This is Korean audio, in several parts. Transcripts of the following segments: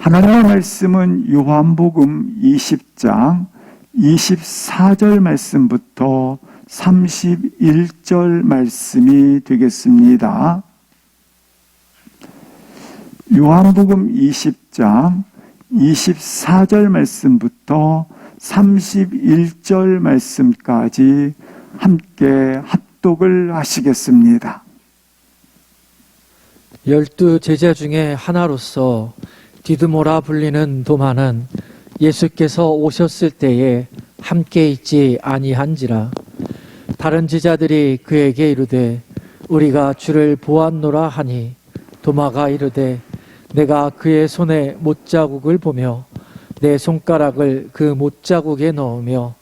하나님의 말씀은 요한복음 20장 24절 말씀부터 31절 말씀이 되겠습니다. 요한복음 20장 24절 말씀부터 31절 말씀까지 함께 합독을 하시겠습니다. 12 제자 중에 하나로서 디드모라 불리는 도마는 예수께서 오셨을 때에 함께 있지 아니한지라. 다른 제자들이 그에게 이르되 우리가 주를 보았노라 하니 도마가 이르되 내가 그의 손에 못자국을 보며 내 손가락을 그 못자국에 넣으며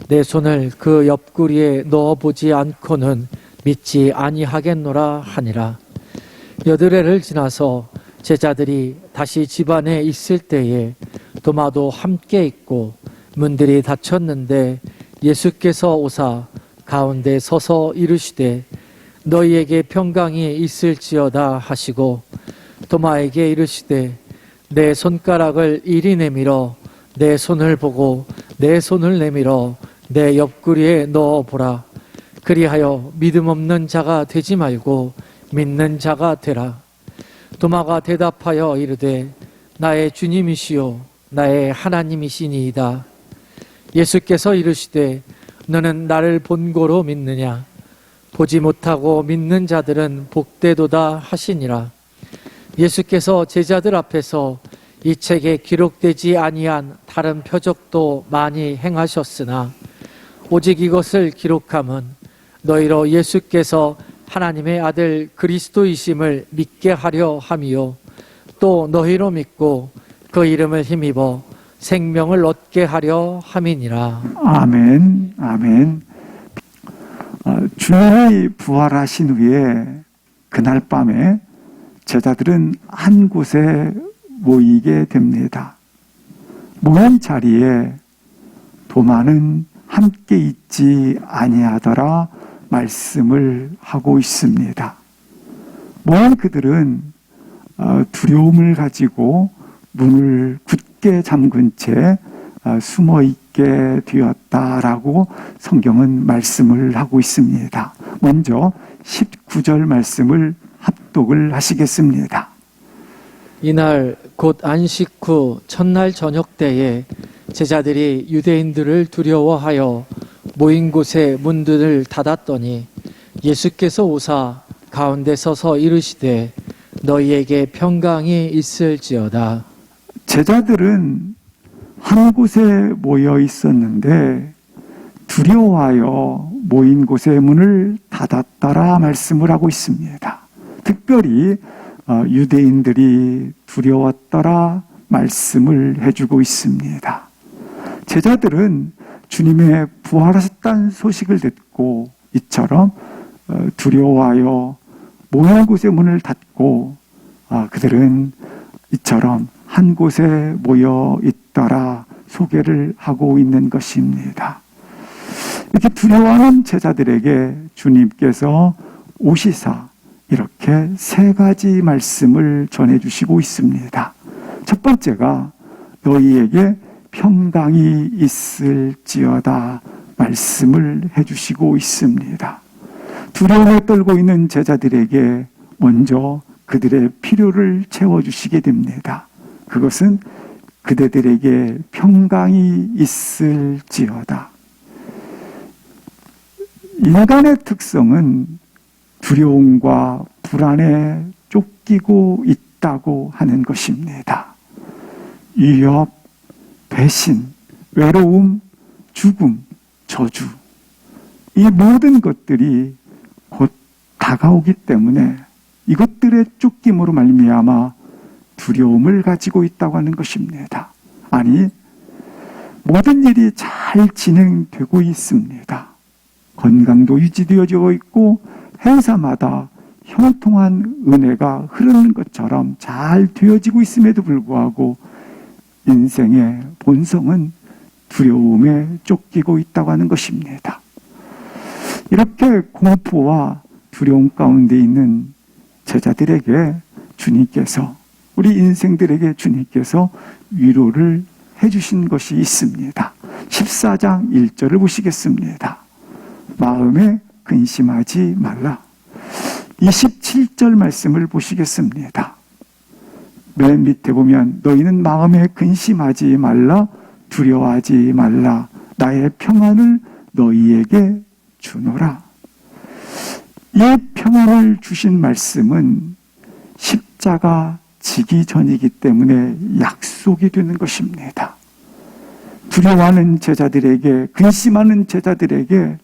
내 손을 그 옆구리에 넣어보지 않고는 믿지 아니하겠노라 하니라. 여드레를 지나서 제자들이 다시 집안에 있을 때에 도마도 함께 있고 문들이 닫혔는데 예수께서 오사 가운데 서서 이르시되 너희에게 평강이 있을지어다 하시고 도마에게 이르시되 내 손가락을 이리 내밀어 내 손을 보고 내 손을 내밀어 내 옆구리에 넣어보라. 그리하여 믿음 없는 자가 되지 말고 믿는 자가 되라. 도마가 대답하여 이르되 나의 주님이시요 나의 하나님이시니이다. 예수께서 이르시되 너는 나를 본고로 믿느냐? 보지 못하고 믿는 자들은 복되도다 하시니라. 예수께서 제자들 앞에서 이 책에 기록되지 아니한 다른 표적도 많이 행하셨으나 오직 이것을 기록함은 너희로 예수께서 하나님의 아들 그리스도이심을 믿게 하려 함이요 또 너희로 믿고 그 이름을 힘입어 생명을 얻게 하려 함이니라. 아멘. 아멘. 주님이 부활하신 후에 그날 밤에 제자들은 한 곳에 모이게 됩니다. 모인 자리에 도마는 함께 있지 아니하더라 말씀을 하고 있습니다. 모인 그들은 두려움을 가지고 문을 굳게 잠근 채 숨어 있게 되었다라고 성경은 말씀을 하고 있습니다. 먼저 19절 말씀을 합독을 하시겠습니다. 이날 곧 안식 후 첫날 저녁 때에 제자들이 유대인들을 두려워하여 모인 곳에 문들을 닫았더니 예수께서 오사 가운데 서서 이르시되 너희에게 평강이 있을지어다. 제자들은 한 곳에 모여 있었는데 두려워하여 모인 곳의 문을 닫았다라 말씀을 하고 있습니다. 특별히 유대인들이 두려웠더라 말씀을 해주고 있습니다. 제자들은 주님의 부활하셨다는 소식을 듣고 이처럼 두려워하여 모인 곳의 문을 닫고 그들은 이처럼 한 곳에 모여 있더라 소개를 하고 있는 것입니다. 이렇게 두려워하는 제자들에게 주님께서 오시사 이렇게 세 가지 말씀을 전해주시고 있습니다. 첫 번째가 너희에게 평강이 있을지어다 말씀을 해주시고 있습니다. 두려움에 떨고 있는 제자들에게 먼저 그들의 필요를 채워주시게 됩니다. 그것은 그대들에게 평강이 있을지어다. 인간의 특성은 두려움과 불안에 쫓기고 있다고 하는 것입니다. 위협, 배신, 외로움, 죽음, 저주, 이 모든 것들이 곧 다가오기 때문에 이것들의 쫓김으로 말미암아 두려움을 가지고 있다고 하는 것입니다. 아니, 모든 일이 잘 진행되고 있습니다. 건강도 유지되어지고 있고 행사마다 형통한 은혜가 흐르는 것처럼 잘 되어지고 있음에도 불구하고 인생의 본성은 두려움에 쫓기고 있다고 하는 것입니다. 이렇게 공포와 두려움 가운데 있는 제자들에게 주님께서 우리 인생들에게 주님께서 위로를 해주신 것이 있습니다. 14장 1절을 보시겠습니다. 마음에 근심하지 말라. 27절 말씀을 보시겠습니다. 맨 밑에 보면 너희는 마음에 근심하지 말라, 두려워하지 말라, 나의 평안을 너희에게 주노라. 이 평안을 주신 말씀은 십자가 지기 전이기 때문에 약속이 되는 것입니다. 두려워하는 제자들에게, 근심하는 제자들에게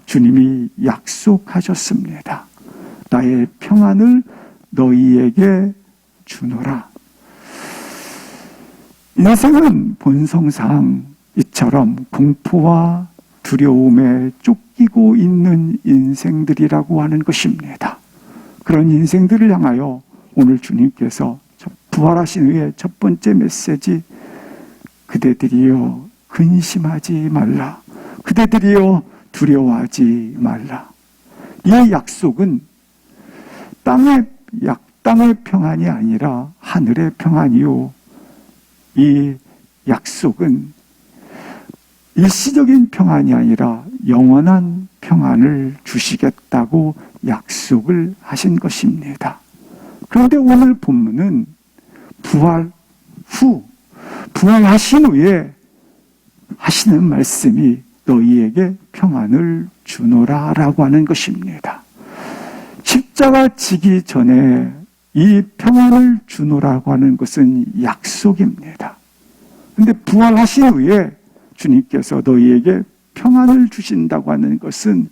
주님이 약속하셨습니다. 나의 평안을 너희에게 주노라. 인생은 본성상 이처럼 공포와 두려움에 쫓기고 있는 인생들이라고 하는 것입니다. 그런 인생들을 향하여 오늘 주님께서 부활하신 후에 첫 번째 메시지, 그대들이여 근심하지 말라, 그대들이여 두려워하지 말라. 이 약속은 땅의 평안이 아니라 하늘의 평안이요, 이 약속은 일시적인 평안이 아니라 영원한 평안을 주시겠다고 약속을 하신 것입니다. 그런데 오늘 본문은 부활 후, 부활하신 후에 하시는 말씀이 너희에게 평안을 주노라 라고 하는 것입니다. 십자가 지기 전에 이 평안을 주노라고 하는 것은 약속입니다. 그런데 부활하신 후에 주님께서 너희에게 평안을 주신다고 하는 것은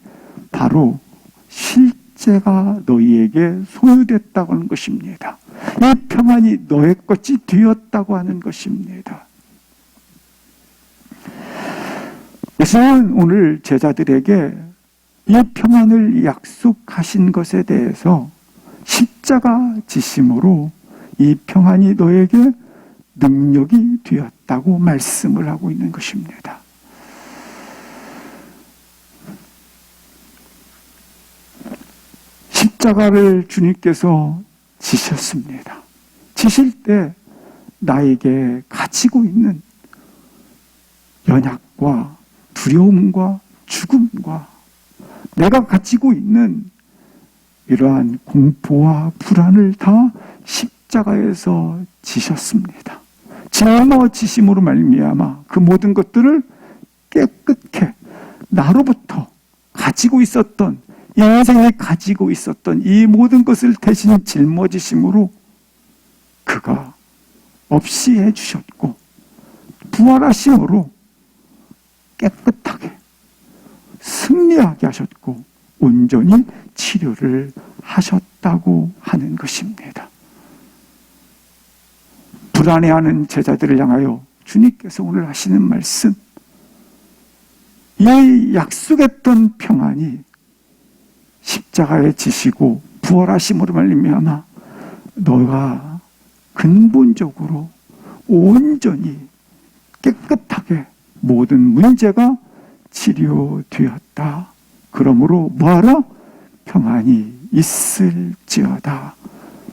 바로 실제가 너희에게 소유됐다고 하는 것입니다. 이 평안이 너의 것이 되었다고 하는 것입니다. 예수님은 오늘 제자들에게 이 평안을 약속하신 것에 대해서 십자가 지심으로 이 평안이 너에게 능력이 되었다고 말씀을 하고 있는 것입니다. 십자가를 주님께서 지셨습니다. 지실 때 나에게 가지고 있는 연약과 두려움과 죽음과 내가 가지고 있는 이러한 공포와 불안을 다 십자가에서 지셨습니다. 짊어지심으로 말미암아 그 모든 것들을 깨끗게 나로부터 가지고 있었던, 인생이 가지고 있었던 이 모든 것을 대신 짊어지심으로 그가 없이 해주셨고, 부활하심으로 깨끗하게 승리하게 하셨고 온전히 치료를 하셨다고 하는 것입니다. 불안해하는 제자들을 향하여 주님께서 오늘 하시는 말씀, 이 약속했던 평안이 십자가에 지시고 부활하심으로 말미암아 너가 근본적으로 온전히 깨끗하게 모든 문제가 치료되었다. 그러므로 뭐하라? 평안이 있을지어다.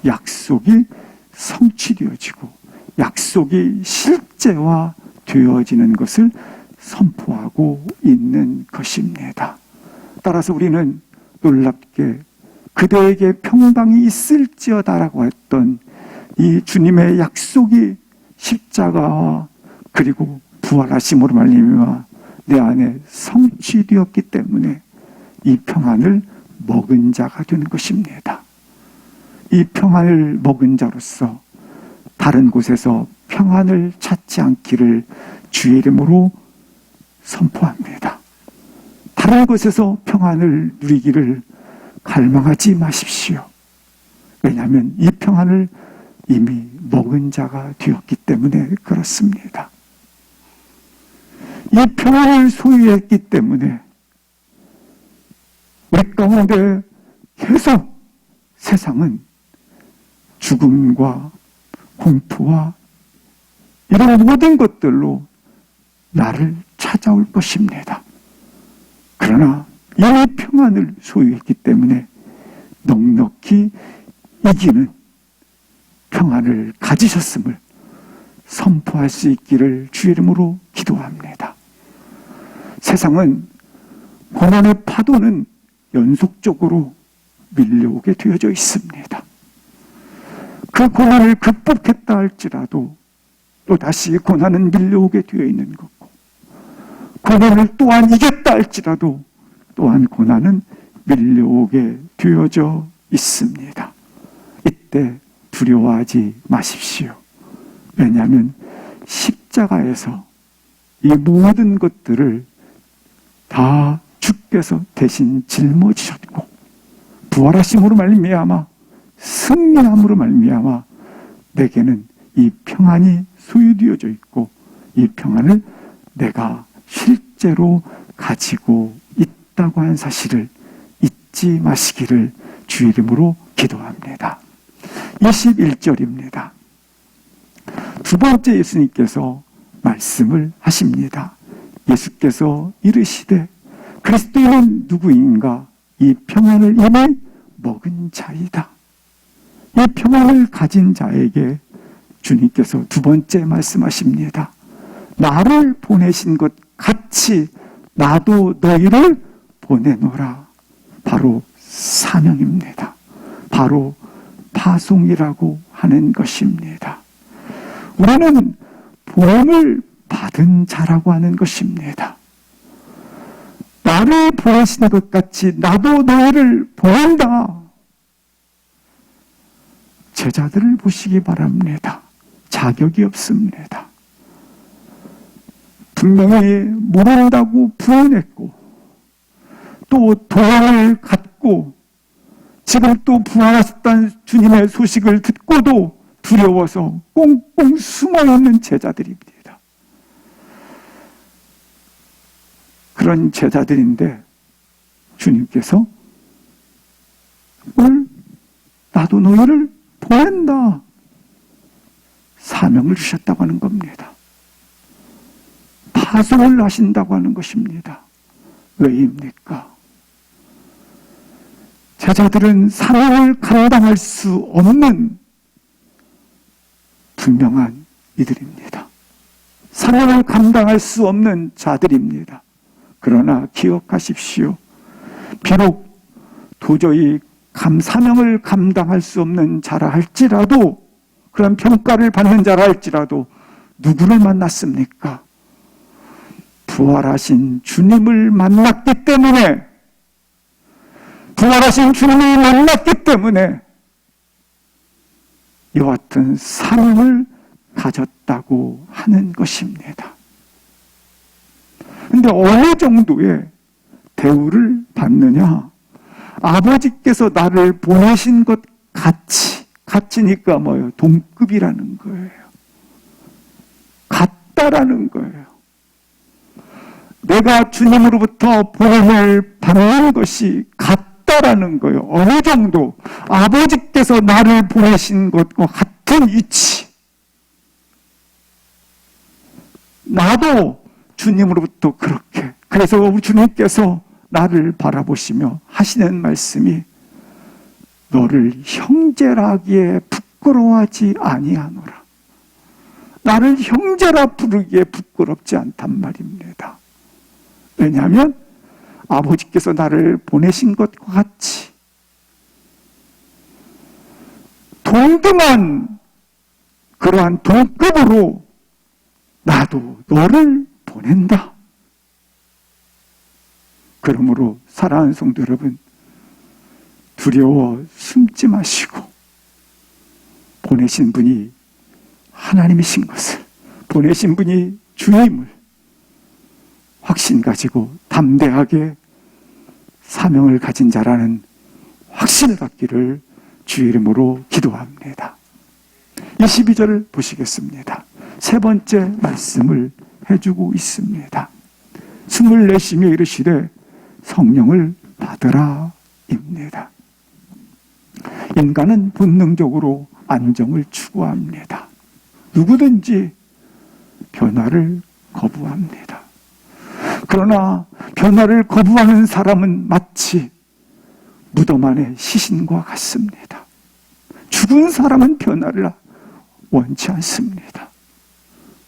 약속이 성취되어지고 약속이 실제화 되어지는 것을 선포하고 있는 것입니다. 따라서 우리는 놀랍게 그대에게 평강이 있을지어다라고 했던 이 주님의 약속이 십자가와 그리고 부활하심으로 말미암아 내 안에 성취되었기 때문에 이 평안을 먹은 자가 되는 것입니다. 이 평안을 먹은 자로서 다른 곳에서 평안을 찾지 않기를 주의 이름으로 선포합니다. 다른 곳에서 평안을 누리기를 갈망하지 마십시오. 왜냐하면 이 평안을 이미 먹은 자가 되었기 때문에 그렇습니다. 이 평안을 소유했기 때문에 우리 가운데 계속 세상은 죽음과 공포와 이런 모든 것들로 나를 찾아올 것입니다. 그러나 이 평안을 소유했기 때문에 넉넉히 이기는 평안을 가지셨음을 선포할 수 있기를 주의 이름으로 기도합니다. 세상은 고난의 파도는 연속적으로 밀려오게 되어져 있습니다. 그 고난을 극복했다 할지라도 또다시 고난은 밀려오게 되어 있는 거고, 고난을 또한 이겼다 할지라도 또한 고난은 밀려오게 되어져 있습니다. 이때 두려워하지 마십시오. 왜냐하면 십자가에서 이 모든 것들을 다 주께서 대신 짊어지셨고, 부활하심으로 말미암아 승리함으로 말미암아 내게는 이 평안이 소유되어져 있고, 이 평안을 내가 실제로 가지고 있다고 하는 사실을 잊지 마시기를 주의 이름으로 기도합니다. 21절입니다. 두 번째 예수님께서 말씀을 하십니다. 예수께서 이르시되 그리스도인은 누구인가? 이 평안을 이미 먹은 자이다. 이 평안을 가진 자에게 주님께서 두 번째 말씀하십니다. 나를 보내신 것 같이 나도 너희를 보내노라. 바로 사명입니다. 바로 파송이라고 하는 것입니다. 우리는 보험을 받은 자라고 하는 것입니다. 나를 보내시는 것 같이 나도 너희를 보낸다. 제자들을 보시기 바랍니다. 자격이 없습니다. 분명히 모른다고 부인했고, 또 도망을 갔고, 지금 또 부활하셨다는 주님의 소식을 듣고도 두려워서 꽁꽁 숨어있는 제자들입니다. 그런 제자들인데 주님께서 나도 너희를 보낸다. 사명을 주셨다고 하는 겁니다. 파송을 하신다고 하는 것입니다. 왜입니까? 제자들은 사명을 감당할 수 없는 분명한 이들입니다. 사명을 감당할 수 없는 자들입니다. 그러나 기억하십시오. 비록 도저히 사명을 감당할 수 없는 자라 할지라도, 그런 평가를 받는 자라 할지라도 누구를 만났습니까? 부활하신 주님을 만났기 때문에, 부활하신 주님을 만났기 때문에 이와 같은 사명을 가졌다고 하는 것입니다. 그런데 어느 정도의 대우를 받느냐? 아버지께서 나를 보내신 것 같이니까 뭐예요? 동급이라는 거예요. 같다라는 거예요. 내가 주님으로부터 보냄을 받는 것이 같다라는 거예요. 어느 정도 아버지께서 나를 보내신 것과 같은 위치. 나도 주님으로부터 그렇게. 그래서 우리 주님께서 나를 바라보시며 하시는 말씀이 너를 형제라 하기에 부끄러워하지 아니하노라. 나를 형제라 부르기에 부끄럽지 않단 말입니다. 왜냐하면 아버지께서 나를 보내신 것과 같이 동등한 그러한 동급으로 나도 너를 보낸다. 그러므로 사랑하는 성도 여러분, 두려워 숨지 마시고 보내신 분이 하나님이신 것을, 보내신 분이 주님을 확신 가지고 담대하게 사명을 가진 자라는 확신을 갖기를 주의 이름으로 기도합니다. 22절을 보시겠습니다. 세 번째 말씀을 해주고 있습니다. 숨을 내쉬며 이르시되 성령을 받으라 입니다. 인간은 본능적으로 안정을 추구합니다. 누구든지 변화를 거부합니다. 그러나 변화를 거부하는 사람은 마치 무덤 안의 시신과 같습니다. 죽은 사람은 변화를 원치 않습니다.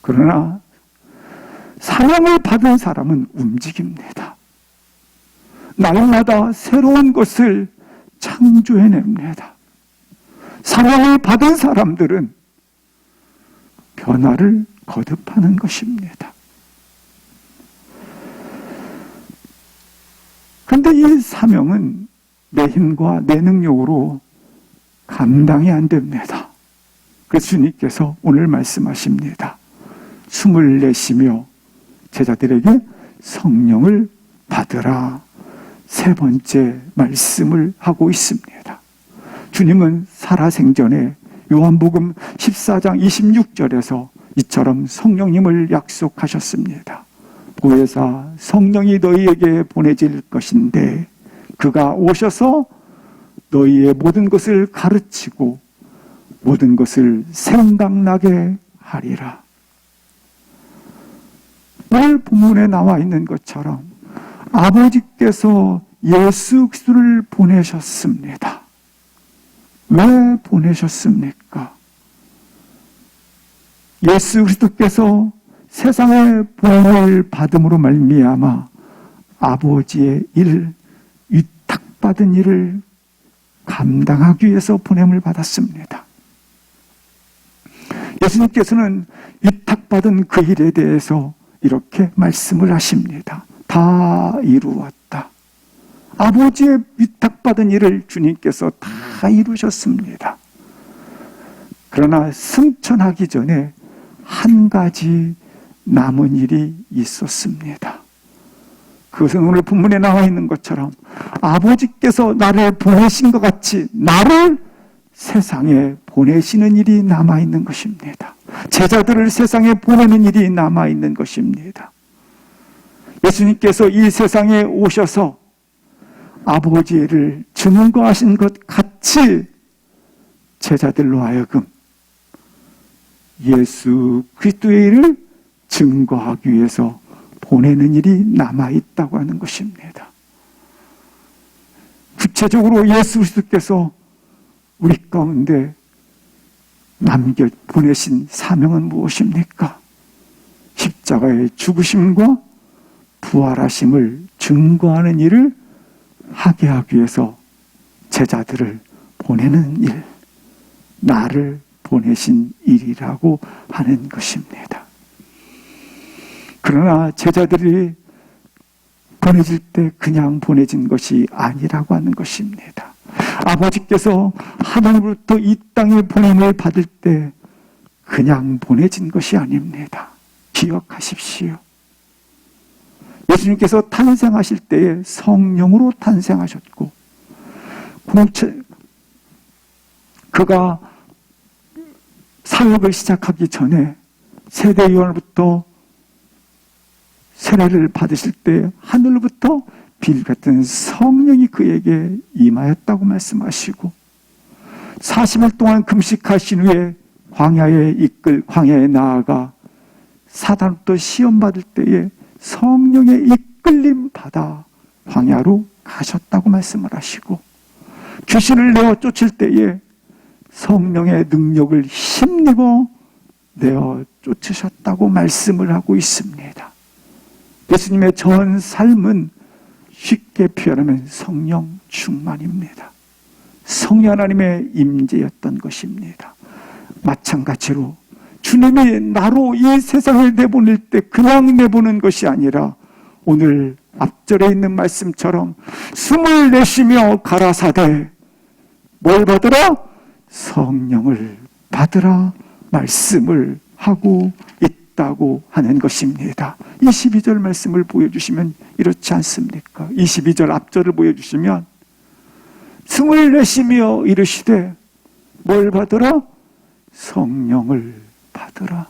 그러나 사명을 받은 사람은 움직입니다. 날마다 새로운 것을 창조해냅니다. 사명을 받은 사람들은 변화를 거듭하는 것입니다. 그런데 이 사명은 내 힘과 내 능력으로 감당이 안 됩니다. 그래서 주님께서 오늘 말씀하십니다. 숨을 내쉬며 제자들에게 성령을 받으라. 세 번째 말씀을 하고 있습니다. 주님은 살아생전에 요한복음 14장 26절에서 이처럼 성령님을 약속하셨습니다. 보혜사 성령이 너희에게 보내질 것인데 그가 오셔서 너희의 모든 것을 가르치고 모든 것을 생각나게 하리라. 오늘 본문에 나와 있는 것처럼 아버지께서 예수 그리스도를 보내셨습니다. 왜 보내셨습니까? 예수 그리스도께서 세상에 보냄을 받음으로 말미암아 아버지의 일, 위탁받은 일을 감당하기 위해서 보냄을 받았습니다. 예수님께서는 위탁받은 그 일에 대해서 이렇게 말씀을 하십니다. 다 이루었다. 아버지의 위탁받은 일을 주님께서 다 이루셨습니다. 그러나 승천하기 전에 한 가지 남은 일이 있었습니다. 그것은 오늘 본문에 나와 있는 것처럼 아버지께서 나를 보내신 것 같이 나를 세상에 보내시는 일이 남아있는 것입니다. 제자들을 세상에 보내는 일이 남아있는 것입니다. 예수님께서 이 세상에 오셔서 아버지를 증거하신 것 같이 제자들로 하여금 예수 그리스도의 일을 증거하기 위해서 보내는 일이 남아있다고 하는 것입니다. 구체적으로 예수 그리스도께서 우리 가운데 보내신 사명은 무엇입니까? 십자가의 죽으심과 부활하심을 증거하는 일을 하게 하기 위해서 제자들을 보내는 일, 나를 보내신 일이라고 하는 것입니다. 그러나 제자들이 보내질 때 그냥 보내진 것이 아니라고 하는 것입니다. 아버지께서 하나님으로부터 이 땅에 보냄을 받을 때 그냥 보내진 것이 아닙니다. 기억하십시오. 예수님께서 탄생하실 때에 성령으로 탄생하셨고 그가 사역을 시작하기 전에 세대 요한으로부터 세례를 받으실 때 하늘로부터 빌 같은 성령이 그에게 임하였다고 말씀하시고 40일 동안 금식하신 후에 광야에 나아가 사단으로부터 시험받을 때에 성령의 이끌림 받아 광야로 가셨다고 말씀을 하시고 귀신을 내어 쫓을 때에 성령의 능력을 힘입어 내어 쫓으셨다고 말씀을 하고 있습니다. 예수님의 전 삶은 쉽게 표현하면 성령 충만입니다. 성령 하나님의 임재였던 것입니다. 마찬가지로 주님이 나로 이 세상을 내보낼 때 그냥 내보는 것이 아니라 오늘 앞절에 있는 말씀처럼 숨을 내쉬며 가라사대 뭘 받으라? 성령을 받으라 말씀을 하고 있다고 하는 것입니다. 22절 말씀을 보여주시면 이렇지 않습니까? 22절 앞절을 보여주시면 숨을 내쉬며 이르시되 뭘 받으라? 성령을 받으라.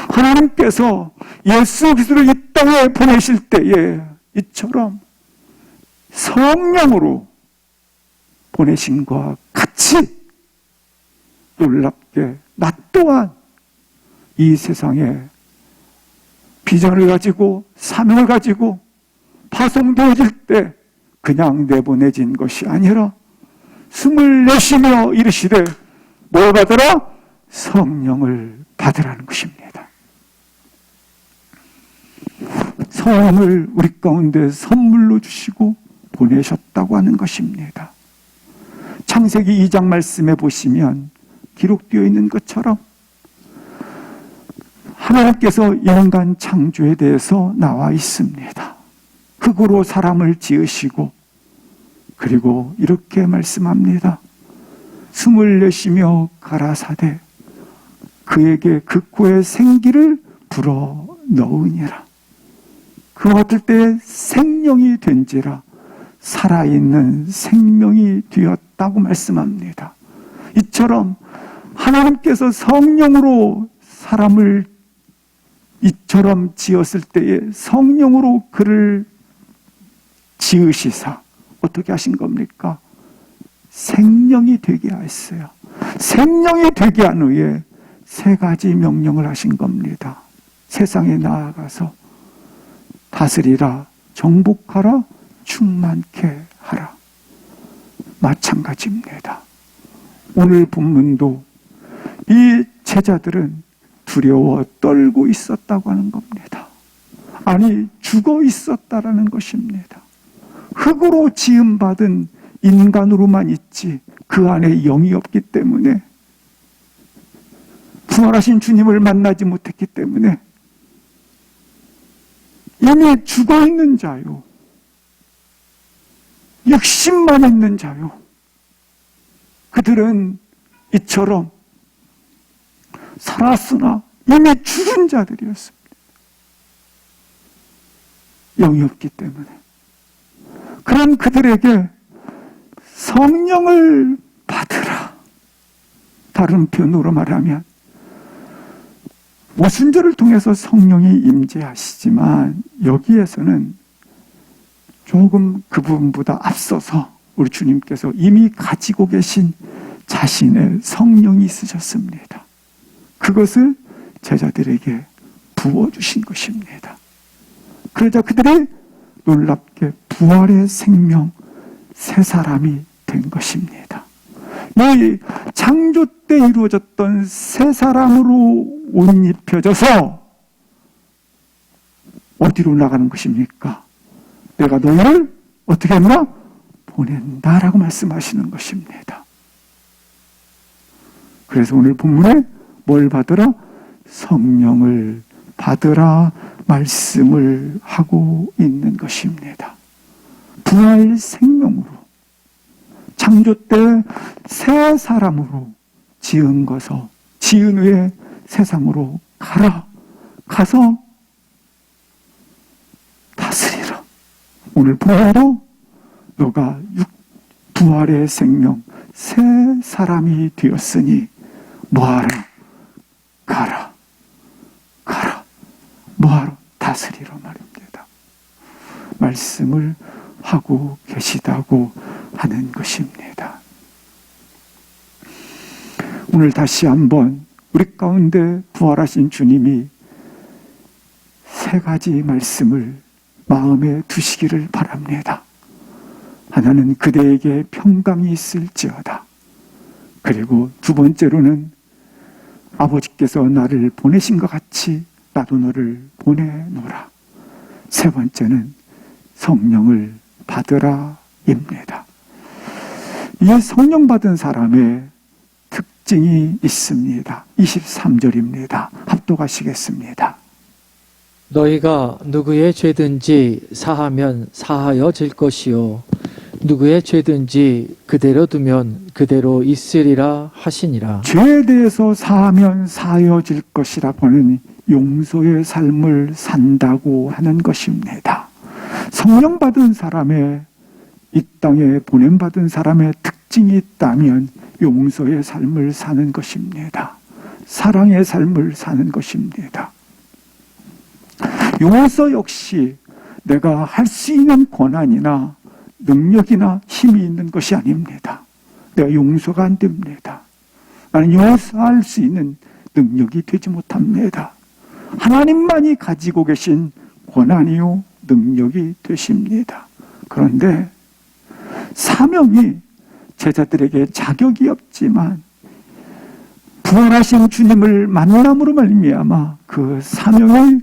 하나님께서 예수 그리스도를 이 땅에 보내실 때에 이처럼 성령으로 보내심과 같이 놀랍게 나 또한 이 세상에 비전을 가지고 사명을 가지고 파송되어질 때 그냥 내보내진 것이 아니라 숨을 내쉬며 이르시되 뭘 받으라? 성령을 받으라는 것입니다. 성령을 우리 가운데 선물로 주시고 보내셨다고 하는 것입니다. 창세기 2장 말씀에 보시면 기록되어 있는 것처럼 하나님께서 인간 창조에 대해서 나와 있습니다. 흙으로 사람을 지으시고 그리고 이렇게 말씀합니다. 숨을 내쉬며 가라사대 그에게 그 코에 생기를 불어 넣으니라. 그와 같을 때 생명이 된지라 살아있는 생명이 되었다고 말씀합니다. 이처럼 하나님께서 성령으로 사람을 이처럼 지었을 때에 성령으로 그를 지으시사 어떻게 하신 겁니까? 생명이 되게 하셨어요. 생명이 되게 한 후에 세 가지 명령을 하신 겁니다. 세상에 나아가서 다스리라, 정복하라, 충만케 하라. 마찬가지입니다. 오늘 본문도 이 제자들은 두려워 떨고 있었다고 하는 겁니다. 아니, 죽어 있었다라는 것입니다. 흙으로 지음받은 인간으로만 있지 그 안에 영이 없기 때문에, 부활하신 주님을 만나지 못했기 때문에 이미 죽어 있는 자요, 육신만 있는 자요, 그들은 이처럼 살았으나 이미 죽은 자들이었습니다. 영이 없기 때문에. 그런 그들에게 성령을 받으라. 다른 표현으로 말하면 오순절을 통해서 성령이 임재하시지만 여기에서는 조금 그 부분보다 앞서서 우리 주님께서 이미 가지고 계신 자신의 성령이 있으셨습니다. 그것을 제자들에게 부어주신 것입니다. 그러자 그들이 놀랍게 부활의 생명 새 사람이 된 것입니다. 이 창조 때 이루어졌던 새 사람으로 옷 입혀져서 어디로 나가는 것입니까? 내가 너희를 어떻게 했나? 보낸다라고 말씀하시는 것입니다. 그래서 오늘 본문에 뭘 받으라? 성령을 받으라 말씀을 하고 있는 것입니다. 부활 생명으로 창조 때 새 사람으로 지은 것을 지은 후에 세상으로 가라. 가서 다스리라. 오늘 본문도 너가 부활의 생명 새 사람이 되었으니 뭐하라? 가라. 가라. 뭐하라? 다스리라 말입니다. 말씀을 하고 계시다고 하는 것입니다. 오늘 다시 한번 우리 가운데 부활하신 주님이 세 가지 말씀을 마음에 두시기를 바랍니다. 하나는 그대에게 평강이 있을지어다. 그리고 두 번째로는 아버지께서 나를 보내신 것 같이 나도 너를 보내노라. 세 번째는 성령을 받으라 입니다. 이 성령 받은 사람의 특징이 있습니다. 23절입니다. 합독하시겠습니다. 너희가 누구의 죄든지 사하면 사하여질 것이요 누구의 죄든지 그대로 두면 그대로 있으리라 하시니라. 죄에 대해서 사하면 사하여질 것이라고 하는 용서의 삶을 산다고 하는 것입니다. 성령 받은 사람의, 이 땅에 보냄받은 사람의 특징이 있다면 용서의 삶을 사는 것입니다. 사랑의 삶을 사는 것입니다. 용서 역시 내가 할 수 있는 권한이나 능력이나 힘이 있는 것이 아닙니다. 내가 용서가 안 됩니다. 나는 용서할 수 있는 능력이 되지 못합니다. 하나님만이 가지고 계신 권한이요 능력이 되십니다. 그런데 사명이 제자들에게 자격이 없지만 부활하신 주님을 만남으로 말미암아 그 사명을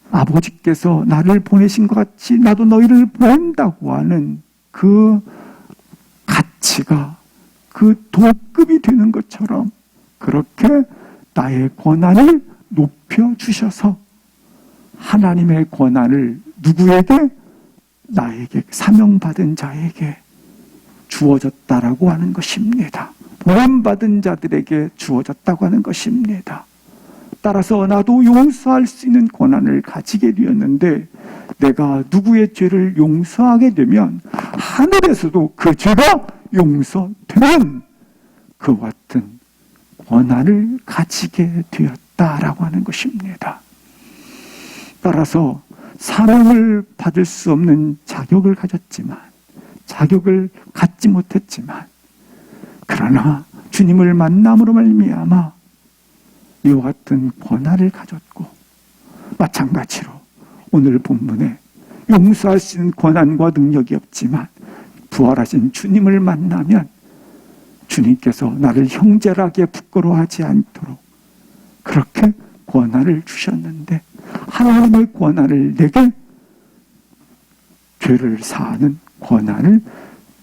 아버지께서 나를 보내신 것 같이 나도 너희를 보낸다고 하는 그 가치가 그 도급이 되는 것처럼 그렇게 나의 권한을 높여주셔서 하나님의 권한을 누구에게? 나에게, 사명받은 자에게 주어졌다라고 하는 것입니다. 보냄받은 자들에게 주어졌다고 하는 것입니다. 따라서 나도 용서할 수 있는 권한을 가지게 되었는데 내가 누구의 죄를 용서하게 되면 하늘에서도 그 죄가 용서되는 그와 같은 권한을 가지게 되었다라고 하는 것입니다. 따라서 사명을 받을 수 없는 자격을 가졌지만, 자격을 갖지 못했지만, 그러나 주님을 만남으로 말미암아 이와 같은 권한을 가졌고, 마찬가지로 오늘 본문에 용서할 수 있는 권한과 능력이 없지만 부활하신 주님을 만나면 주님께서 나를 형제라게 부끄러워하지 않도록 그렇게 권한을 주셨는데 하나님의 권한을 내게 죄를 사하는 권한을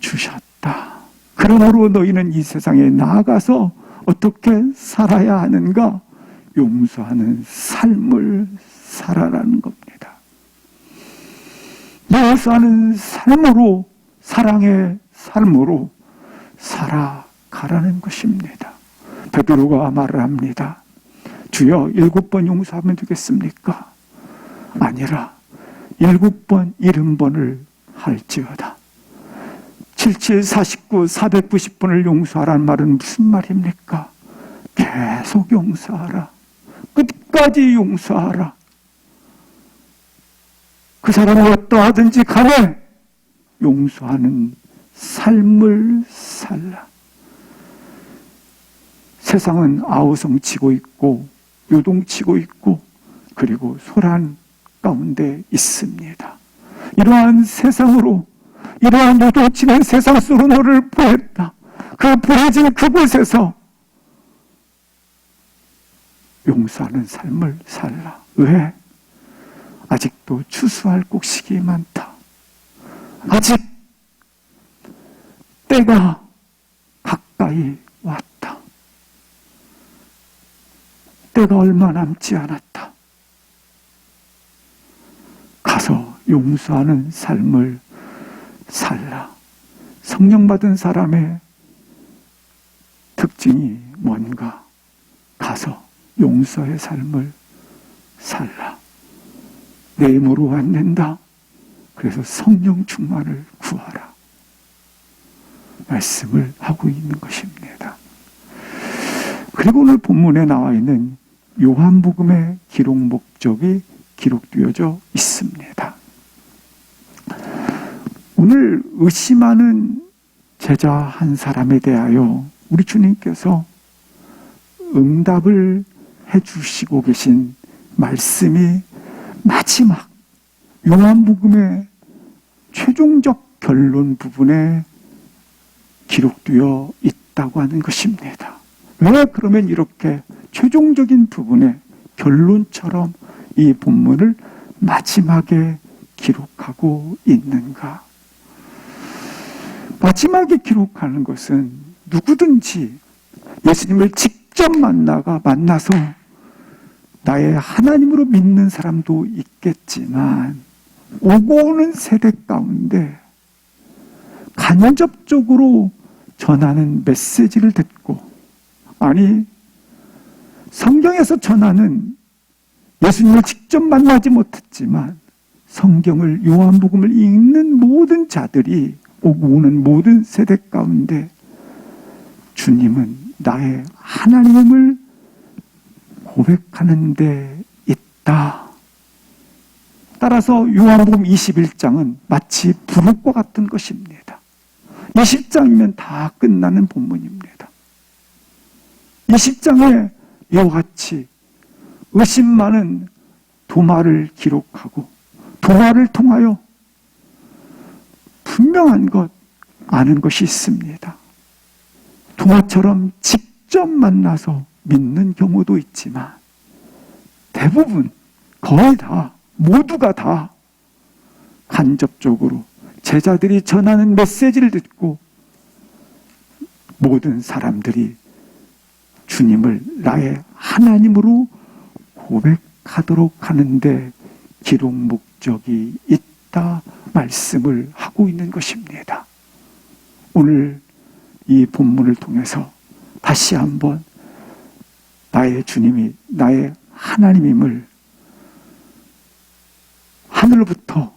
주셨다. 그러므로 너희는 이 세상에 나아가서 어떻게 살아야 하는가? 용서하는 삶을 살아라는 겁니다. 용서하는 삶으로, 사랑의 삶으로 살아가라는 것입니다. 베드로가 말을 합니다. 주여 7번 용서하면 되겠습니까? 아니라 7번 70번을 할지어다. 77, 49, 490번을 용서하라는 말은 무슨 말입니까? 계속 용서하라. 끝까지 용서하라. 그 사람이 어떠하든지 간에 용서하는 삶을 살라. 세상은 아우성치고 있고 요동치고 있고 그리고 소란 가운데 있습니다. 이러한 세상으로, 이러한 요동치는 세상 속으로 너를 보냈다. 그 보내진 그곳에서 용서하는 삶을 살라. 왜? 아직도 추수할 곡식이 많다. 아직 때가 가까이 왔다. 때가 얼마 남지 않았다. 가서 용서하는 삶을 살라. 성령 받은 사람의 특징이 뭔가? 가서 용서의 삶을 살라. 내 힘으로 안 된다. 그래서 성령 충만을 구하라. 말씀을 하고 있는 것입니다. 그리고 오늘 본문에 나와 있는 요한복음의 기록 목적이 기록되어져 있습니다. 오늘 의심하는 제자 한 사람에 대하여 우리 주님께서 응답을 해주시고 계신 말씀이 마지막 요한복음의 최종적 결론 부분에 기록되어 있다고 하는 것입니다. 왜 그러면 이렇게 최종적인 부분의 결론처럼 이 본문을 마지막에 기록하고 있는가? 마지막에 기록하는 것은 누구든지 예수님을 직접 만나서 나의 하나님으로 믿는 사람도 있겠지만 오고 오는 세대 가운데 간접적으로 전하는 메시지를 듣고, 아니 성경에서 전하는 예수님을 직접 만나지 못했지만 성경을, 요한복음을 읽는 모든 자들이, 오고 오는 모든 세대 가운데 주님은 나의 하나님을 고백하는 데 있다. 따라서 요한복음 21장은 마치 부록과 같은 것입니다. 20장이면 다 끝나는 본문입니다. 20장에 이와 같이 의심 많은 도마를 기록하고 도마를 통하여 분명한 것, 아는 것이 있습니다. 도마처럼 직접 만나서 믿는 경우도 있지만 대부분 거의 다 모두가 다 간접적으로 제자들이 전하는 메시지를 듣고 모든 사람들이 주님을 나의 하나님으로 고백하도록 하는데 기록 목적이 있다 말씀을 하고 있는 것입니다. 오늘 이 본문을 통해서 다시 한번 나의 주님이 나의 하나님임을 하늘부터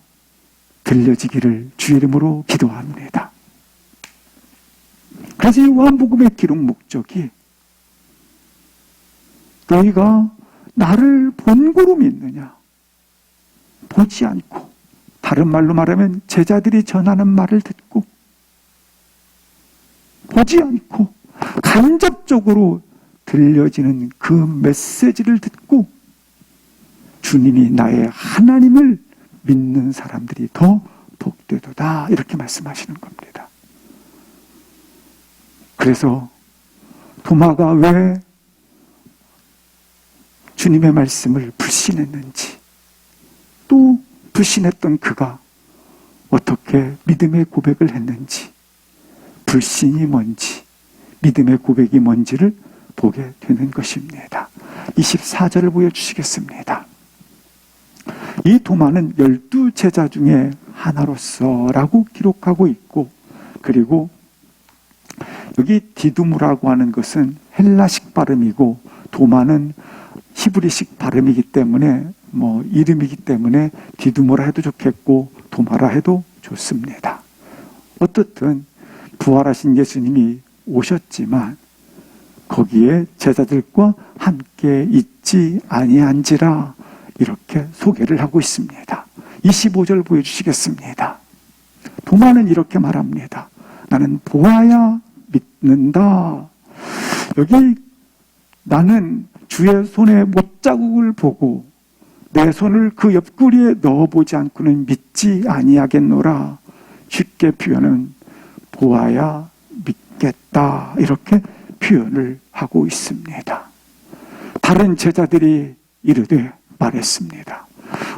들려지기를 주의 이름으로 기도합니다. 그래서 이 요한복음의 기록 목적이 너희가 나를 본고로 믿느냐, 보지 않고, 다른 말로 말하면 제자들이 전하는 말을 듣고 보지 않고 간접적으로 들려지는 그 메시지를 듣고 주님이 나의 하나님을 믿는 사람들이 더 복되도다 이렇게 말씀하시는 겁니다. 그래서 도마가 왜 주님의 말씀을 불신했는지, 또 불신했던 그가 어떻게 믿음의 고백을 했는지, 불신이 뭔지, 믿음의 고백이 뭔지를 보게 되는 것입니다. 24절을 보여주시겠습니다. 이 도마는 12제자 중에 하나로서라고 기록하고 있고, 그리고 여기 디두무라고 하는 것은 헬라식 발음이고 도마는 히브리식 발음이기 때문에 이름이기 때문에 디두모라 해도 좋겠고 도마라 해도 좋습니다. 어떻든 부활하신 예수님이 오셨지만 거기에 제자들과 함께 있지 아니한지라 이렇게 소개를 하고 있습니다. 25절 보여주시겠습니다. 도마는 이렇게 말합니다. 나는 보아야 믿는다. 여기 나는 주의 손에 못자국을 보고 내 손을 그 옆구리에 넣어보지 않고는 믿지 아니하겠노라. 쉽게 표현은 보아야 믿겠다 이렇게 표현을 하고 있습니다. 다른 제자들이 이르되 말했습니다.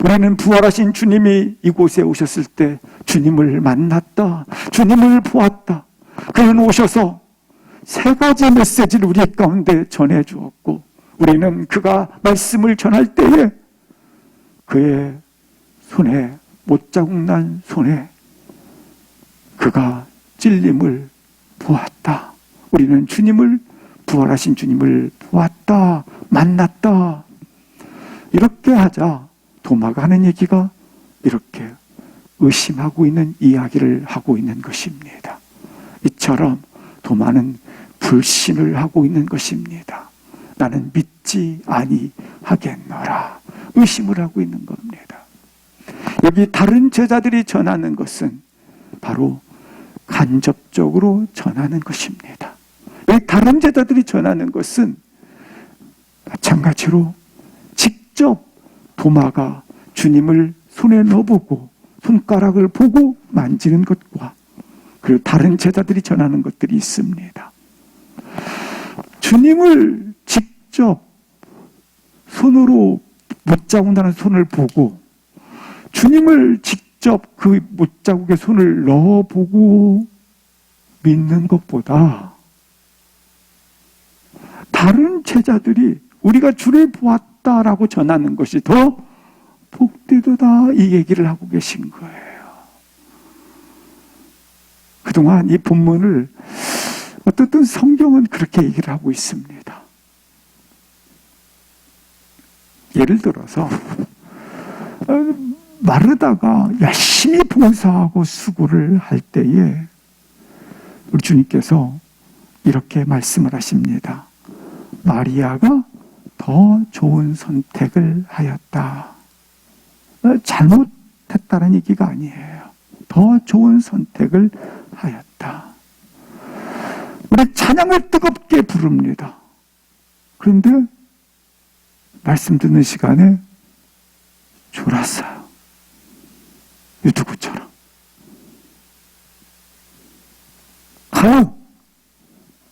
우리는 부활하신 주님이 이곳에 오셨을 때 주님을 만났다. 주님을 보았다. 그는 오셔서 세 가지 메시지를 우리 가운데 전해 주었고 우리는 그가 말씀을 전할 때에 그의 손에 못자국 난 손에 그가 찔림을 보았다. 우리는 주님을 부활하신 주님을 보았다. 만났다. 이렇게 하자 도마가 하는 얘기가 이렇게 의심하고 있는 이야기를 하고 있는 것입니다. 이처럼 도마는 불신을 하고 있는 것입니다. 나는 믿지 아니하겠노라. 의심을 하고 있는 겁니다. 여기 다른 제자들이 전하는 것은 바로 간접적으로 전하는 것입니다. 여기 다른 제자들이 전하는 것은 마찬가지로 직접 도마가 주님을 손에 넣어보고 손가락을 보고 만지는 것과 그리고 다른 제자들이 전하는 것들이 있습니다. 주님을 직접 손으로 못자국 나는 손을 보고 주님을 직접 그 못자국에 손을 넣어보고 믿는 것보다 다른 제자들이 우리가 주를 보았다라고 전하는 것이 더 복되도다 이 얘기를 하고 계신 거예요. 그동안 이 본문을 어떻든 성경은 그렇게 얘기를 하고 있습니다. 예를 들어서 마르다가 열심히 봉사하고 수고를 할 때에 우리 주님께서 이렇게 말씀을 하십니다. 마리아가 더 좋은 선택을 하였다. 잘못했다는 얘기가 아니에요. 더 좋은 선택을 하였다. 우리 찬양을 뜨겁게 부릅니다. 그런데 말씀 듣는 시간에 졸았어요. 누구처럼. 가요.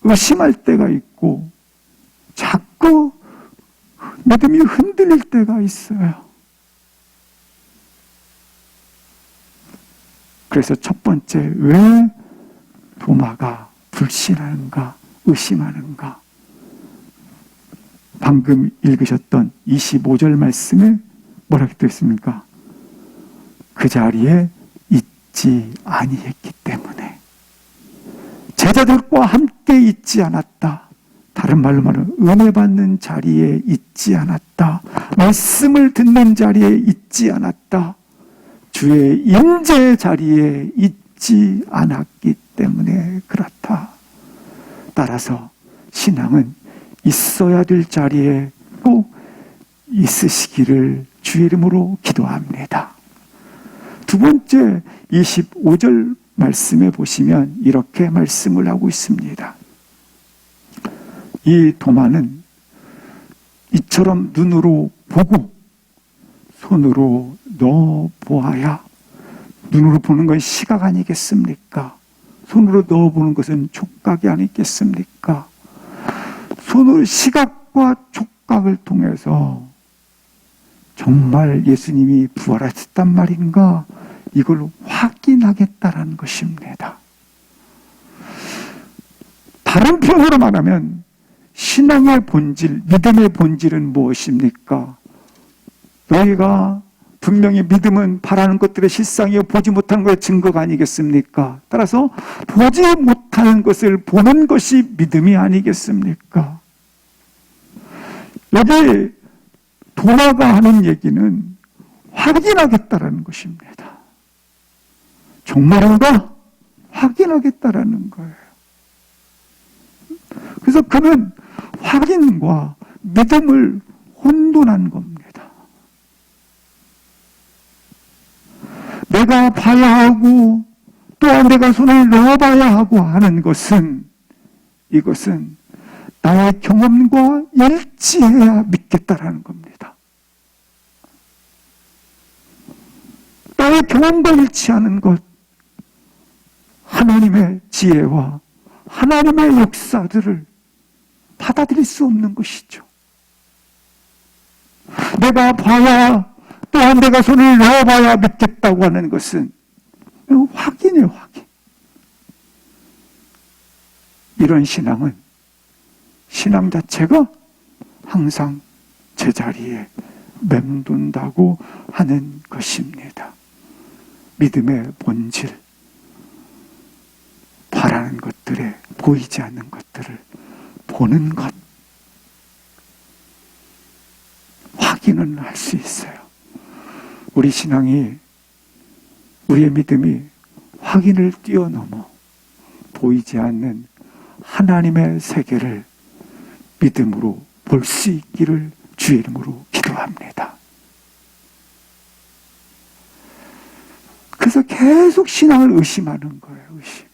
의심할 때가 있고 자꾸 믿음이 흔들릴 때가 있어요. 그래서 첫 번째, 왜 도마가 불신하는가, 의심하는가? 방금 읽으셨던 25절 말씀에 뭐라고 되어 있습니까? 그 자리에 있지 아니했기 때문에. 제자들과 함께 있지 않았다. 다른 말로 말하면 은혜 받는 자리에 있지 않았다. 말씀을 듣는 자리에 있지 않았다. 주의 임재 자리에 있지 않았기 때문에 그렇다. 따라서 신앙은 있어야 될 자리에 꼭 있으시기를 주의 이름으로 기도합니다. 두 번째 25절 말씀에 보시면 이렇게 말씀을 하고 있습니다. 이 도마는 이처럼 눈으로 보고 손으로 넣어 보아야, 눈으로 보는 건 시각 아니겠습니까? 손으로 넣어 보는 것은 촉각이 아니겠습니까? 손으로 시각과 촉각을 통해서 정말 예수님이 부활하셨단 말인가? 이걸 확인하겠다라는 것입니다. 다른 표현으로 말하면 신앙의 본질, 믿음의 본질은 무엇입니까? 너희가 분명히 믿음은 바라는 것들의 실상이요 보지 못하는 것의 증거가 아니겠습니까? 따라서 보지 못하는 것을 보는 것이 믿음이 아니겠습니까? 여기 도마가 하는 얘기는 확인하겠다라는 것입니다. 정말인가? 확인하겠다라는 거예요. 그래서 그는 확인과 믿음을 혼돈한 겁니다. 내가 봐야 하고 또한 내가 손을 넣어봐야 하고 하는 것은, 이것은 나의 경험과 일치해야 믿겠다라는 겁니다. 나의 경험과 일치하는 것, 하나님의 지혜와 하나님의 역사들을 받아들일 수 없는 것이죠. 내가 봐야 또한 내가 손을 넣어봐야 믿겠다고 하는 것은 확인이에요, 확인. 이런 신앙은 신앙 자체가 항상 제자리에 맴돈다고 하는 것입니다. 믿음의 본질, 바라는 것들에 보이지 않는 것들을 보는 것, 확인은 할 수 있어요. 우리 신앙이, 우리의 믿음이 확인을 뛰어넘어 보이지 않는 하나님의 세계를 믿음으로 볼 수 있기를 주의 이름으로 기도합니다. 그래서 계속 신앙을 의심하는 거예요, 의심.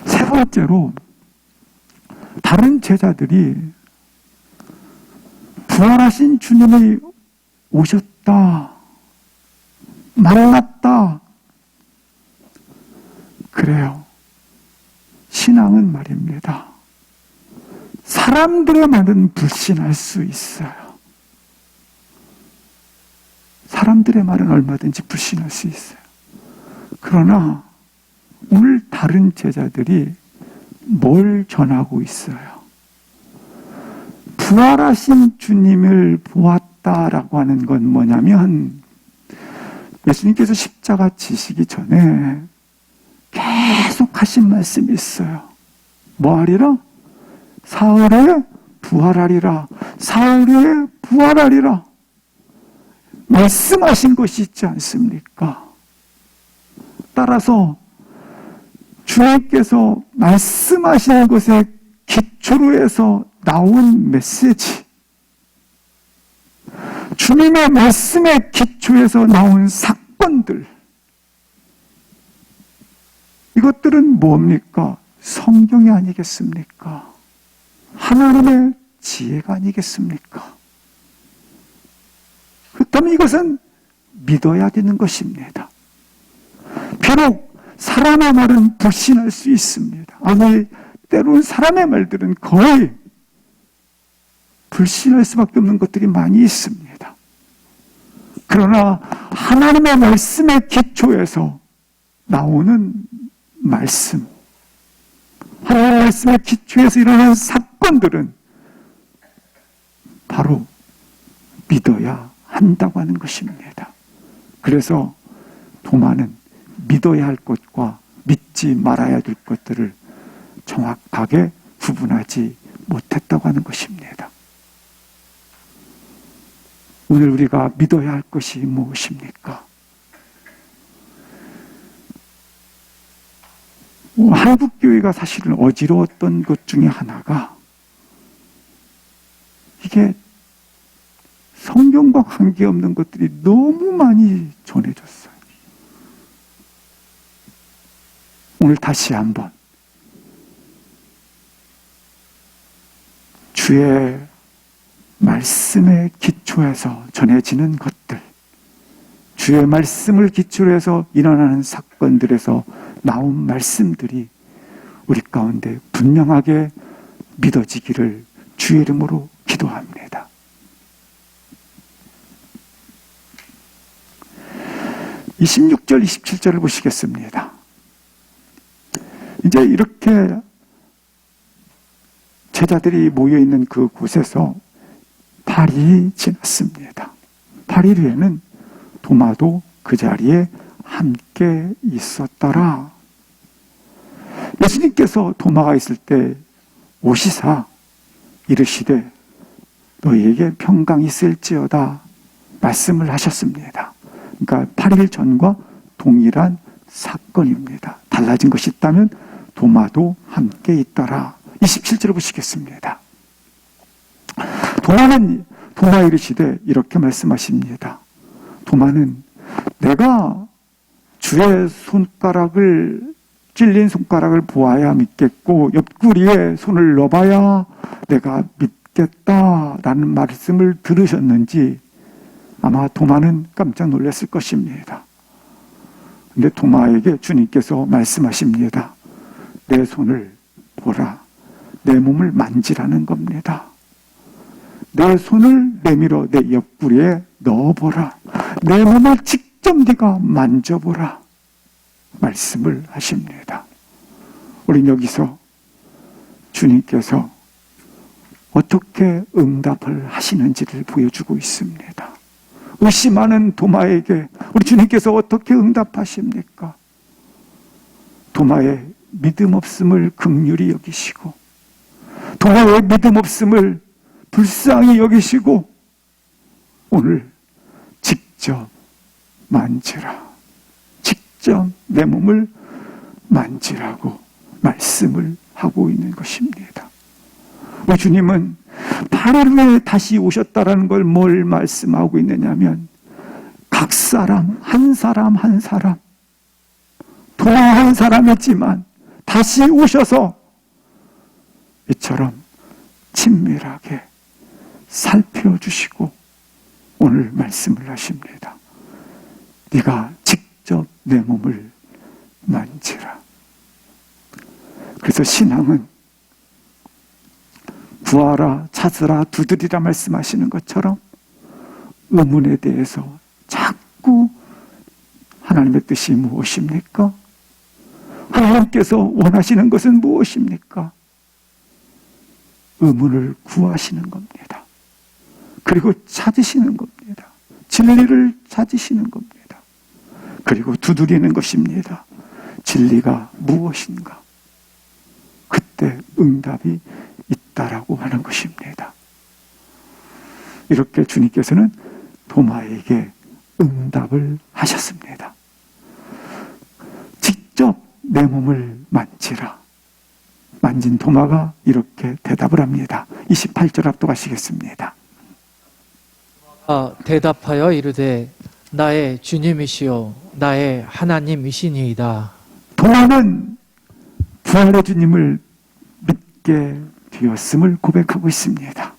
세 번째로, 다른 제자들이 부활하신 주님이 오셨다, 만났다, 그래요. 신앙은 말입니다, 사람들의 말은 불신할 수 있어요. 사람들의 말은 얼마든지 불신할 수 있어요. 그러나 오늘 다른 제자들이 뭘 전하고 있어요? 부활하신 주님을 보았다라고 하는 건 뭐냐면, 예수님께서 십자가 지시기 전에 계속 하신 말씀이 있어요. 뭐 하리라? 사흘에 부활하리라. 사흘에 부활하리라. 말씀하신 것이 있지 않습니까? 따라서 주님께서 말씀하신 것에 기초로 해서 나온 메시지, 주님의 말씀에 기초해서 나온 사건들, 이것들은 뭡니까? 성경이 아니겠습니까? 하나님의 지혜가 아니겠습니까? 그렇다면 이것은 믿어야 되는 것입니다. 비록 사람의 말은 불신할 수 있습니다. 아니, 때로는 사람의 말들은 거의 불신할 수밖에 없는 것들이 많이 있습니다. 그러나 하나님의 말씀의 기초에서 나오는 말씀, 하나님의 말씀의 기초에서 일어나는 사건들은 바로 믿어야 한다고 하는 것입니다. 그래서 도마는 믿어야 할 것과 믿지 말아야 될 것들을 정확하게 구분하지 못했다고 하는 것입니다. 오늘 우리가 믿어야 할 것이 무엇입니까? 한국교회가 사실은 어지러웠던 것 중에 하나가 이게 성경과 관계없는 것들이 너무 많이 전해졌어요. 오늘 다시 한번 주의 말씀의 기초에서 전해지는 것들, 주의 말씀을 기초로 해서 일어나는 사건들에서 나온 말씀들이 우리 가운데 분명하게 믿어지기를 주의 이름으로 기도합니다. 26절, 27절을 보시겠습니다. 이제 이렇게 제자들이 모여있는 그 곳에서 8일이 지났습니다. 8일 후에는 도마도 그 자리에 함께 있었더라. 예수님께서 도마가 있을 때 오시사 이르시되 너희에게 평강이 있을지어다 말씀을 하셨습니다. 그러니까 8일 전과 동일한 사건입니다. 달라진 것이 있다면 도마도 함께 있더라. 27절을 보시겠습니다. 도마 이르시되 이렇게 말씀하십니다. 도마는 내가 주의 손가락을 찔린 손가락을 보아야 믿겠고 옆구리에 손을 넣어봐야 내가 믿겠다라는 말씀을 들으셨는지 아마 도마는 깜짝 놀랐을 것입니다. 근데 도마에게 주님께서 말씀하십니다. 내 손을 보라. 내 몸을 만지라는 겁니다. 내 손을 내밀어 내 옆구리에 넣어보라. 내 몸을 직접 네가 만져보라. 말씀을 하십니다. 우린 여기서 주님께서 어떻게 응답을 하시는지를 보여주고 있습니다. 의심하는 도마에게 우리 주님께서 어떻게 응답하십니까? 도마의 믿음 없음을 긍휼히 여기시고 도마의 믿음 없음을 불쌍히 여기시고 오늘 직접 만지라. 직접 내 몸을 만지라고 말씀을 하고 있는 것입니다. 우리 주님은 8일 후에 다시 오셨다라는 걸 뭘 말씀하고 있느냐면 각 사람 한 사람 한 사람 도마 한 사람이지만 다시 오셔서 이처럼 친밀하게 살펴주시고 오늘 말씀을 하십니다. 네가 직접 내 몸을 만지라. 그래서 신앙은 구하라, 찾으라, 두드리라 말씀하시는 것처럼 의문에 대해서 자꾸 하나님의 뜻이 무엇입니까? 하나님께서 원하시는 것은 무엇입니까? 의문을 구하시는 겁니다. 그리고 찾으시는 겁니다. 진리를 찾으시는 겁니다. 그리고 두드리는 것입니다. 진리가 무엇인가? 그때 응답이 있다라고 하는 것입니다. 이렇게 주님께서는 도마에게 응답을 하셨습니다. 직접 내 몸을 만지라. 만진 도마가 이렇게 대답을 합니다. 28절 앞도가시겠습니다. 대답하여 이르되 나의 주님이시요 나의 하나님이시니이다. 도마는 부활의 주님을 믿게 되었음을 고백하고 있습니다.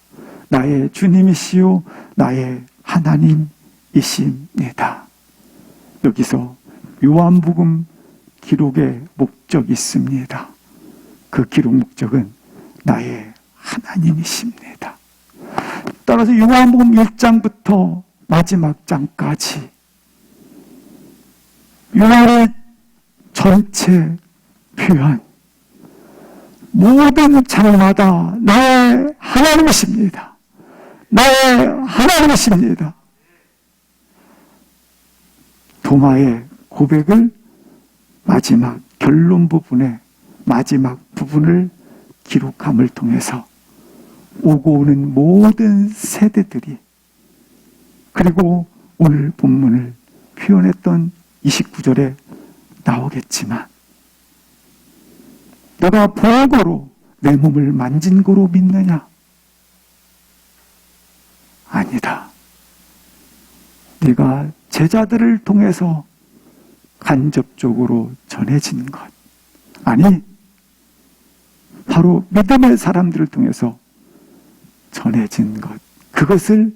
나의 주님이시요 나의 하나님이십니다. 여기서 요한복음 기록의 목적이 있습니다. 그 기록 목적은 나의 하나님이십니다. 따라서 요한복음 1장부터 마지막 장까지 요한의 전체 표현, 모든 장마다 나의 하나님이십니다. 나의 하나님이십니다. 도마의 고백을 마지막 결론 부분에 마지막 부분을 기록함을 통해서 오고 오는 모든 세대들이, 그리고 오늘 본문을 표현했던 29절에 나오겠지만, 내가 보고로 내 몸을 만진 거로 믿느냐? 아니다. 네가 제자들을 통해서 간접적으로 전해진 것, 아니 바로 믿음의 사람들을 통해서 전해진 것, 그것을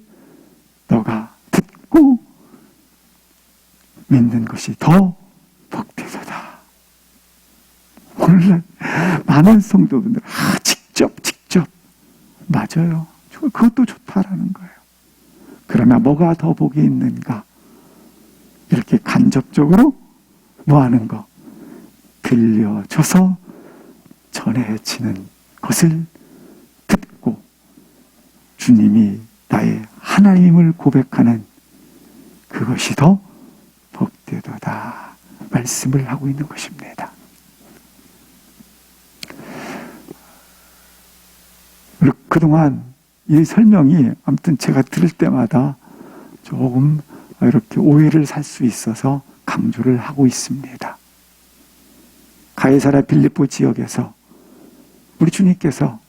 너가 듣고 믿는 것이 더 복되도다. 오늘날 많은 성도분들 직접 맞아요. 그것도 좋다라는 거예요. 그러나 뭐가 더 복이 있는가? 이렇게 간접적으로 뭐 하는 거? 들려줘서 전해지는 것을 듣고 주님이 나의 하나님을 고백하는 그것이 더 복되도다 말씀을 하고 있는 것입니다. 그동안 이 설명이 아무튼 제가 들을 때마다 조금 이렇게 오해를 살 수 있어서 강조를 하고 있습니다. 가이사랴 빌립보 지역에서 우리 주님께서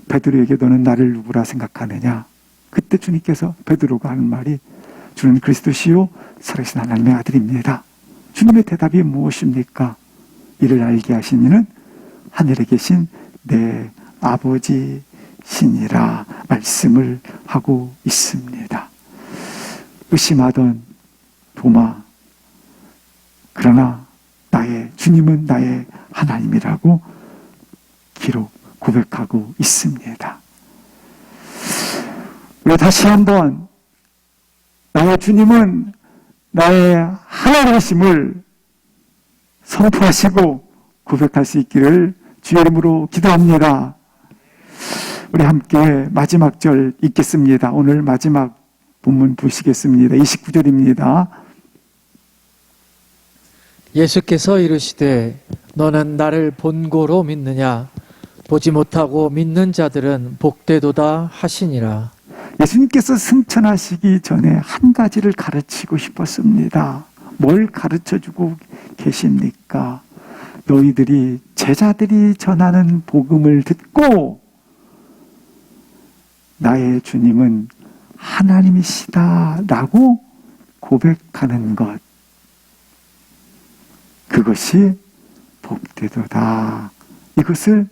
베드로에게 너는 나를 누구라 생각하느냐? 그때 주님께서 베드로가 하는 말이 주는 그리스도시요 살아계신 하나님의 아들입니다. 주님의 대답이 무엇입니까? 이를 알게 하신 이는 하늘에 계신 내 아버지시니라 말씀을 하고 있습니다. 의심하던 도마, 그러나 나의 주님은 나의 하나님이라고 고백하고 있습니다. 우리 다시 한번 나의 주님은 나의 하나님이심을 선포하시고 고백할 수 있기를 주의 이름으로 기도합니다. 우리 함께 마지막 절 읽겠습니다. 오늘 마지막 본문 보시겠습니다. 29절입니다. 예수께서 이르시되 너는 나를 본고로 믿느냐? 보지 못하고 믿는 자들은 복되도다 하시니라. 예수님께서 승천하시기 전에 한 가지를 가르치고 싶었습니다. 뭘 가르쳐주고 계십니까? 너희들이 제자들이 전하는 복음을 듣고 나의 주님은 하나님이시다라고 고백하는 것, 그것이 복되도다. 이것을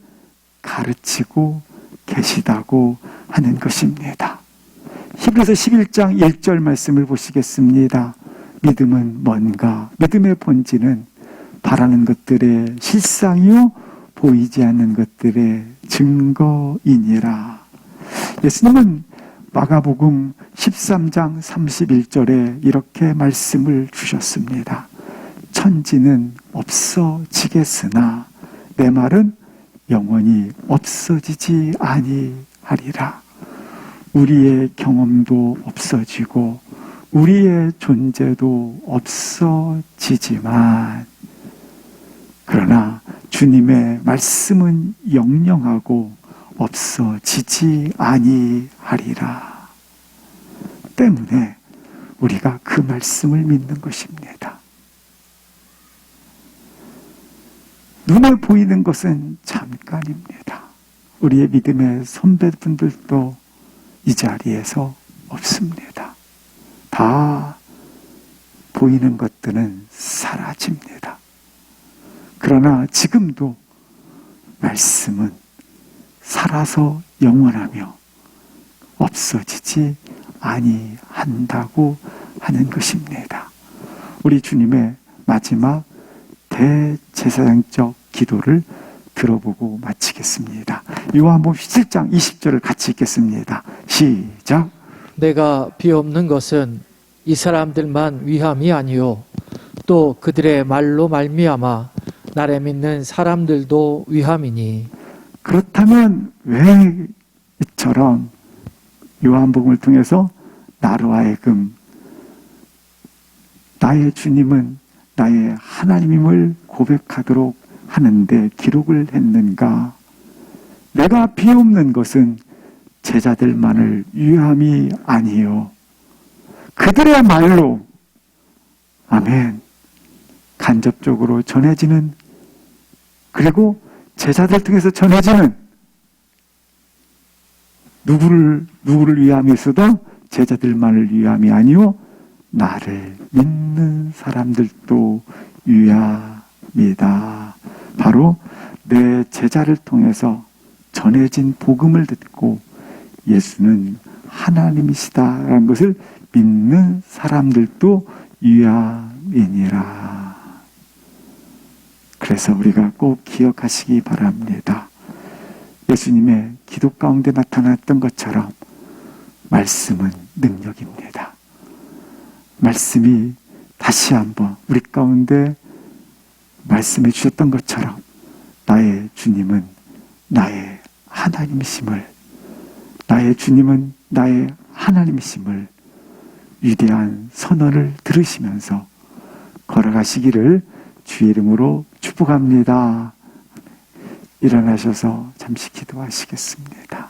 가르치고 계시다고 하는 것입니다. 히브리서 11장 1절 말씀을 보시겠습니다. 믿음은 뭔가? 믿음의 본질은 바라는 것들의 실상이요 보이지 않는 것들의 증거이니라. 예수님은 마가복음 13장 31절에 이렇게 말씀을 주셨습니다. 천지는 없어지겠으나 내 말은 영원히 없어지지 아니하리라. 우리의 경험도 없어지고 우리의 존재도 없어지지만 그러나 주님의 말씀은 영영하고 없어지지 아니하리라. 때문에 우리가 그 말씀을 믿는 것입니다. 눈에 보이는 것은 잠깐입니다. 우리의 믿음의 선배분들도 이 자리에서 없습니다. 다 보이는 것들은 사라집니다. 그러나 지금도 말씀은 살아서 영원하며 없어지지 아니한다고 하는 것입니다. 우리 주님의 마지막 대제사장적 기도를 들어보고 마치겠습니다. 요한복음 17장 20절을 같이 읽겠습니다. 시작. 내가 비옵는 것은 이 사람들만 위함이 아니요 또 그들의 말로 말미암아 나를 믿는 사람들도 위함이니. 그렇다면 왜 이처럼 요한복음을 통해서 나로 하여금 나의 주님은 나의 하나님임을 고백하도록 하는데 기록을 했는가? 내가 비옵는 것은 제자들만을 위함이 아니요 그들의 말로 아멘 간접적으로 전해지는, 그리고 제자들 통해서 전해지는, 누구를 위함에서도 제자들만을 위함이 아니요 나를 믿는 사람들도 위함이다. 바로 내 제자를 통해서 전해진 복음을 듣고 예수는 하나님이시다라는 것을 믿는 사람들도 위함이니라. 그래서 우리가 꼭 기억하시기 바랍니다. 예수님의 기도 가운데 나타났던 것처럼 말씀은 능력입니다. 말씀이 다시 한번 우리 가운데 말씀해 주셨던 것처럼 나의 주님은 나의 하나님이심을, 나의 주님은 나의 하나님이심을 위대한 선언을 들으시면서 걸어가시기를 주의 이름으로 축복합니다. 일어나셔서 잠시 기도하시겠습니다.